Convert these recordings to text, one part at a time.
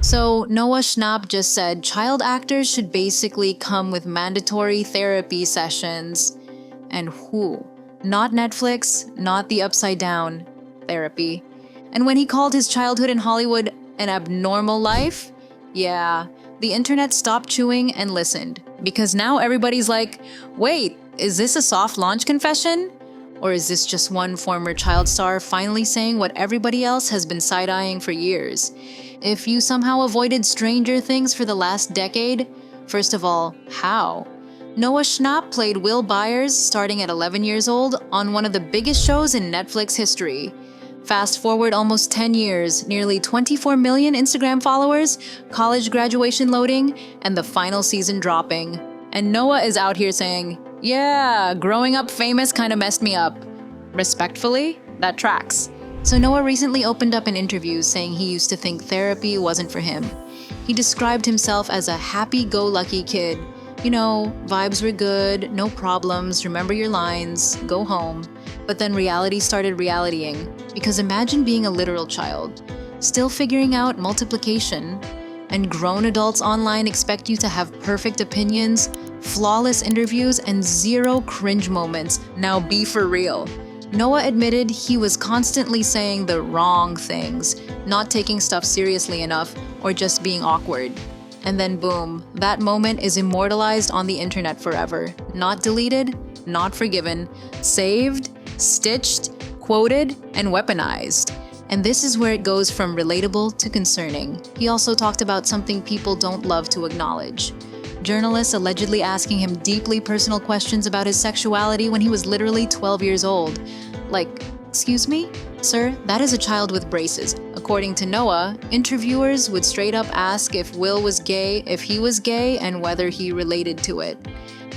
So Noah Schnapp just said child actors should basically come with mandatory therapy sessions. And who? Not Netflix, not the upside down therapy. And when he called his childhood in Hollywood an abnormal life, yeah, the internet stopped chewing and listened. Because now everybody's like, wait, is this a soft launch confession? Or is this just one former child star finally saying what everybody else has been side-eyeing for years? If you somehow avoided Stranger Things for the last decade, first of all, how? Noah Schnapp played Will Byers starting at 11 years old on one of the biggest shows in Netflix history. Fast forward almost 10 years, nearly 24 million Instagram followers, college graduation loading, and the final season dropping. And Noah is out here saying, yeah, growing up famous kinda messed me up. Respectfully, that tracks. So Noah recently opened up an interview saying he used to think therapy wasn't for him. He described himself as a happy-go-lucky kid. You know, vibes were good, no problems, remember your lines, go home. But then reality started realitying. Because imagine being a literal child, still figuring out multiplication, and grown adults online expect you to have perfect opinions, flawless interviews, and zero cringe moments. Now be for real. Noah admitted he was constantly saying the wrong things, not taking stuff seriously enough, or just being awkward. And then boom, that moment is immortalized on the internet forever. Not deleted, not forgiven, saved, stitched, quoted, and weaponized. And this is where it goes from relatable to concerning. He also talked about something people don't love to acknowledge. Journalists allegedly asking him deeply personal questions about his sexuality when he was literally 12 years old. Like, excuse me? Sir, that is a child with braces. According to Noah, interviewers would straight up ask if Will was gay, if he was gay, and whether he related to it.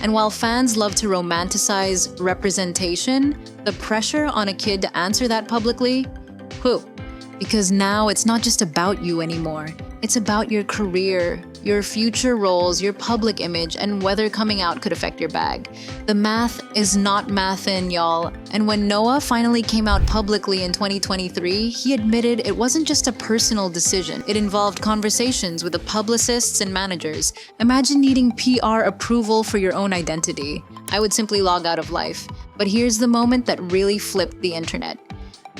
And while fans love to romanticize representation, the pressure on a kid to answer that publicly, whew. Because now it's not just about you anymore. It's about your career, your future roles, your public image, and whether coming out could affect your bag. The math is not mathin', y'all. And when Noah finally came out publicly in 2023, he admitted it wasn't just a personal decision. It involved conversations with the publicists and managers. Imagine needing PR approval for your own identity. I would simply log out of life. But here's the moment that really flipped the internet.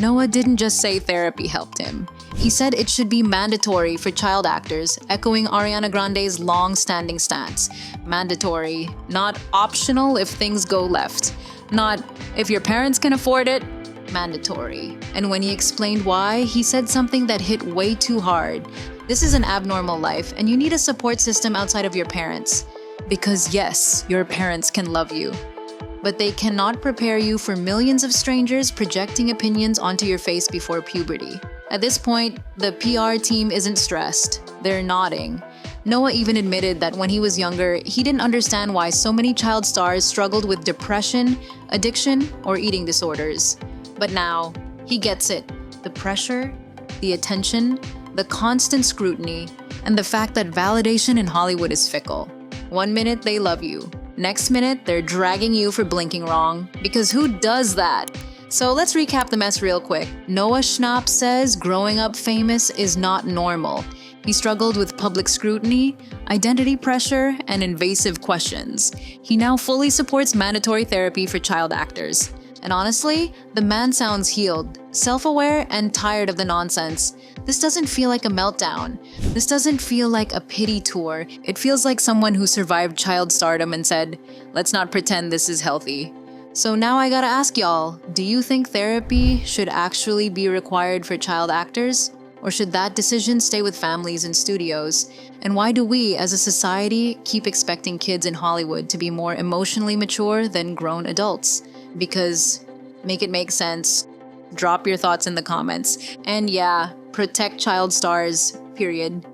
Noah didn't just say therapy helped him. He said it should be mandatory for child actors, echoing Ariana Grande's long-standing stance. Mandatory, not optional if things go left. Not if your parents can afford it, mandatory. And when he explained why, he said something that hit way too hard. This is an abnormal life, and you need a support system outside of your parents. Because yes, your parents can love you, but they cannot prepare you for millions of strangers projecting opinions onto your face before puberty. At this point, the PR team isn't stressed. They're nodding. Noah even admitted that when he was younger, he didn't understand why so many child stars struggled with depression, addiction, or eating disorders. But now, he gets it. The pressure, the attention, the constant scrutiny, and the fact that validation in Hollywood is fickle. One minute they love you. Next minute, they're dragging you for blinking wrong. Because who does that? So let's recap the mess real quick. Noah Schnapp says growing up famous is not normal. He struggled with public scrutiny, identity pressure, and invasive questions. He now fully supports mandatory therapy for child actors. And honestly, the man sounds healed, self-aware, and tired of the nonsense. This doesn't feel like a meltdown. This doesn't feel like a pity tour. It feels like someone who survived child stardom and said, let's not pretend this is healthy. So now I gotta ask y'all, do you think therapy should actually be required for child actors? Or should that decision stay with families and studios? And why do we, as a society, keep expecting kids in Hollywood to be more emotionally mature than grown adults? Because make it make sense. Drop your thoughts in the comments. And yeah, protect child stars, period.